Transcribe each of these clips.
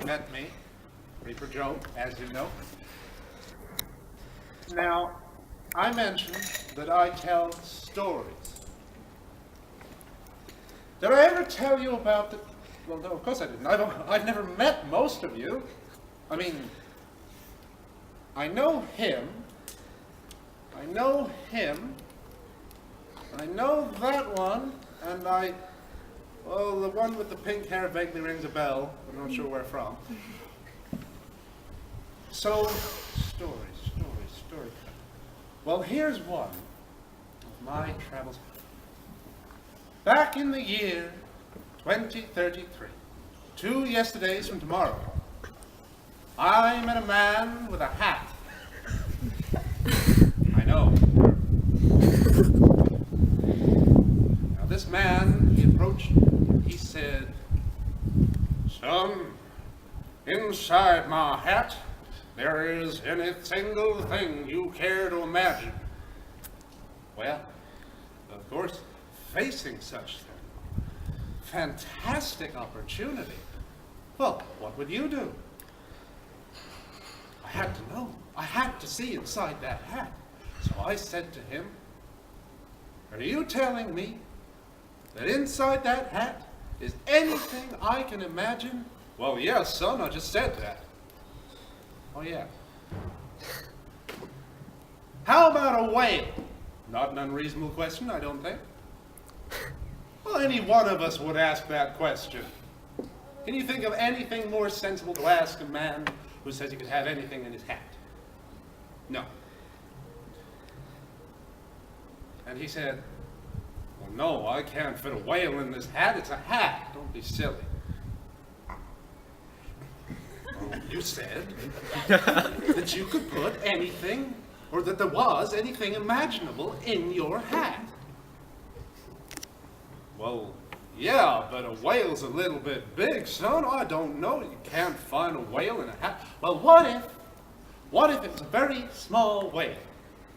met me, Reaper Joe, as you know. Now, I mentioned that I tell stories. Did I ever tell you about the... Well, no, of course I didn't. I've never met most of you. I mean, I know him. I know him. I know that one. And well, the one with the pink hair vaguely rings a bell. I'm not sure where from. So, stories. Well, here's one of my travels. Back in the year 2033, 2 yesterdays from tomorrow, I met a man with a hat. I know. Now this man, he approached me, he said, "Son, inside my hat, there is any single thing you care to imagine." Well, of course, facing such fantastic opportunity, well, what would you do? I had to know. I had to see inside that hat. So I said to him, "Are you telling me that inside that hat is anything I can imagine?" "Well, yes, son, I just said that." "Oh, yeah. How about a whale?" Not an unreasonable question, I don't think. Well, any one of us would ask that question. Can you think of anything more sensible to ask a man who says he could have anything in his hat? No. And he said, "Well, no, I can't fit a whale in this hat. It's a hat. Don't be silly." Well, you said that you could put anything, or that there was anything imaginable in your hat. "Well, yeah, but a whale's a little bit big, son. I don't know. You can't find a whale in a hat." "Well, what if it's a very small whale,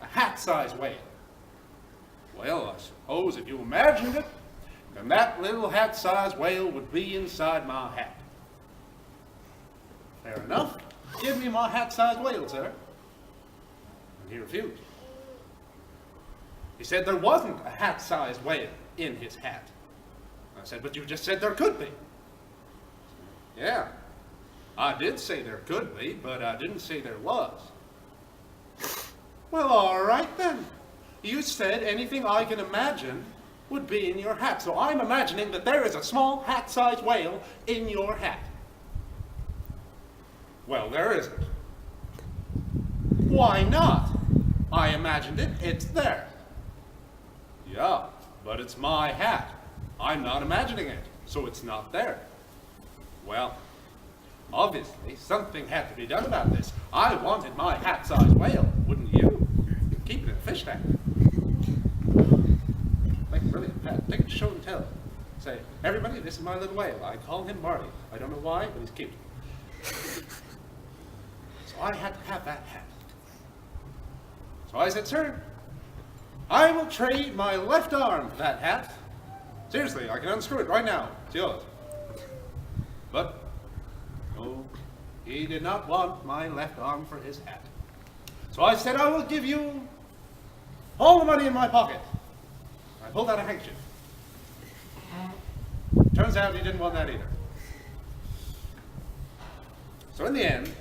a hat-sized whale?" "Well, I suppose if you imagined it, then that little hat-sized whale would be inside my hat." "Fair enough. Give me my hat-sized whale, sir." And he refused. He said there wasn't a hat-sized whale in his hat. I said, "But you just said there could be." "Yeah, I did say there could be, but I didn't say there was." "Well, all right then. You said anything I can imagine would be in your hat, so I'm imagining that there is a small hat-sized whale in your hat." "Well, there isn't." "Why not? I imagined it. It's there." "Yeah, but it's my hat. I'm not imagining it, so it's not there." "Well, obviously something had to be done about this. I wanted my hat-sized whale, wouldn't you? Keep it in a fish tank. Make a brilliant hat. Take it to show and tell. Say, 'Everybody, this is my little whale. I call him Marty. I don't know why, but he's cute.' So I had to have that hat. So I said, 'Sir, I will trade my left arm for that hat. Seriously, I can unscrew it right now. It's yours.' But, no, he did not want my left arm for his hat. So I said, 'I will give you all the money in my pocket.' I pulled out a handkerchief. Turns out he didn't want that either. So in the end,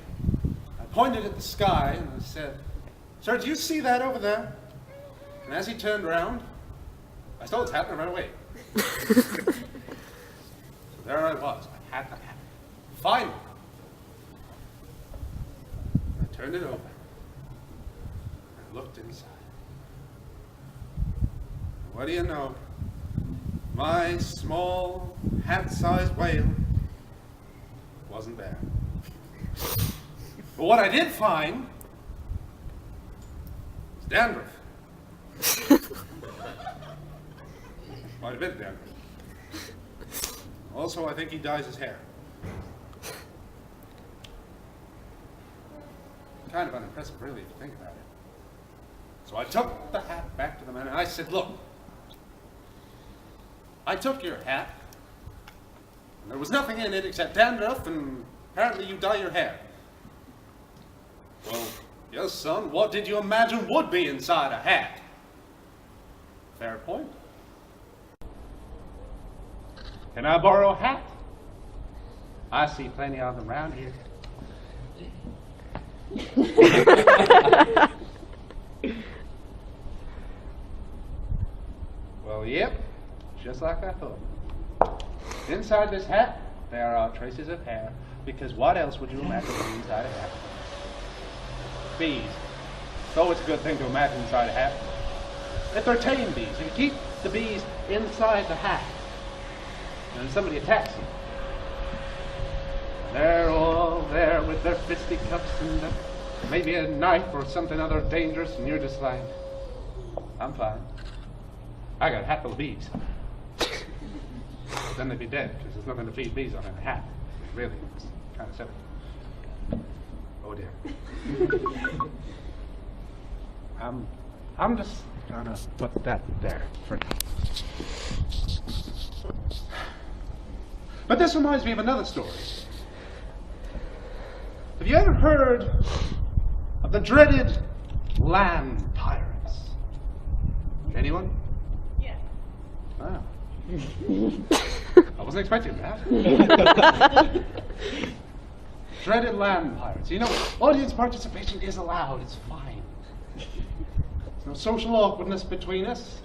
I pointed at the sky and I said, 'Sir, do you see that over there?' And as he turned around, I stole his hat and I ran away. So there I was. I had the hat. Finally, I turned it over and looked inside. What do you know? My small hat-sized whale wasn't there. But what I did find was dandruff. Quite a bit of dandruff. Also, I think he dyes his hair. Kind of unimpressive, really, if you think about it. So I took the hat back to the man and I said, "Look, I took your hat, and there was nothing in it except dandruff and Apparently you dye your hair. Well, yes, son, what did you imagine would be inside a hat? Fair point. Can I borrow a hat? I see plenty of them around here. Well, yep, just like I thought. Inside this hat, there are traces of hair, because what else would you imagine being inside a hat? Bees. It's always a good thing to imagine inside a hat. If they're tame bees, if you keep the bees inside the hat, and somebody attacks them, they're all there with their fisticuffs and maybe a knife or something other dangerous, and you're just like, I'm fine. I got a hat full of bees. Then they'd be dead, because there's nothing to feed bees on in a hat. Really, it's kind of silly. Oh dear. I'm just gonna put that there for now. But this reminds me of another story. Have you ever heard of the dreaded land pirates? Anyone? Yeah. Ah. I wasn't expecting that. Dreaded land pirates. You know, audience participation is allowed. It's fine. There's no social awkwardness between us.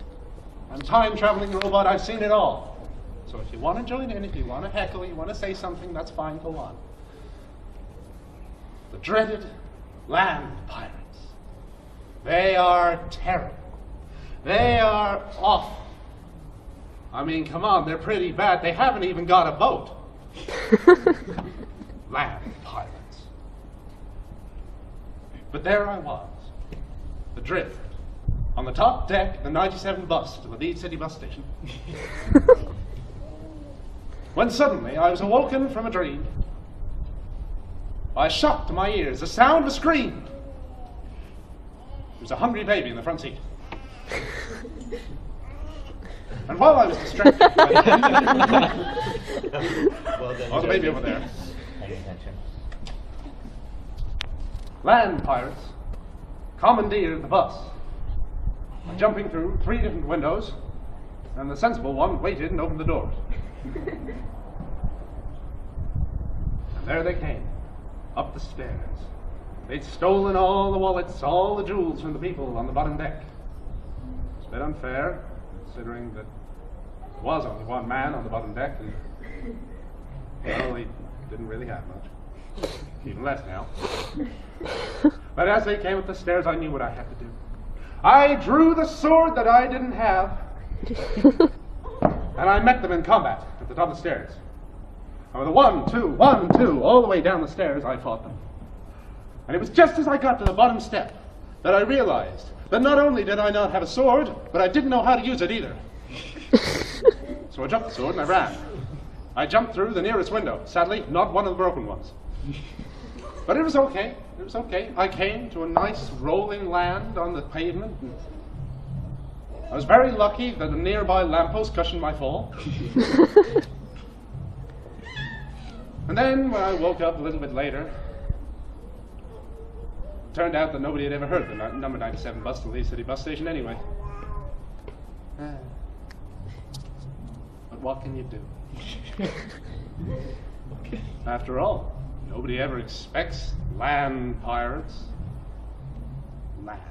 I'm a time-traveling robot. I've seen it all. So if you want to join in, if you want to heckle, you want to say something, that's fine. Go on. The dreaded land pirates. They are terrible. They are awful. I mean, come on, they're pretty bad. They haven't even got a boat. Land pirates. But there I was, adrift, on the top deck of the 97 bus to the Leeds City bus station. When suddenly I was awoken from a dream by a shock to my ears, the sound of a scream. There was a hungry baby in the front seat. And while I was distracted by the baby over there, land pirates commandeered the bus by jumping through 3 different windows, and the sensible one waited and opened the doors. And there they came, up the stairs. They'd stolen all the wallets, all the jewels from the people on the bottom deck. It's a bit unfair, considering that there was only one man on the bottom deck, and, well, he didn't really have much. Even less now. But as they came up the stairs, I knew what I had to do. I drew the sword that I didn't have, and I met them in combat at the top of the stairs. And with a 1, 2, 1, 2, all the way down the stairs, I fought them. And it was just as I got to the bottom step that I realized that not only did I not have a sword, but I didn't know how to use it either. So I dropped the sword and I ran. I jumped through the nearest window. Sadly, not one of the broken ones. But it was okay. It was okay. I came to a nice rolling land on the pavement. And I was very lucky that a nearby lamppost cushioned my fall. And then when I woke up a little bit later, it turned out that nobody had ever heard the number 97 bus to the Leeds City bus station anyway. But what can you do? After all, nobody ever expects land pirates. Land.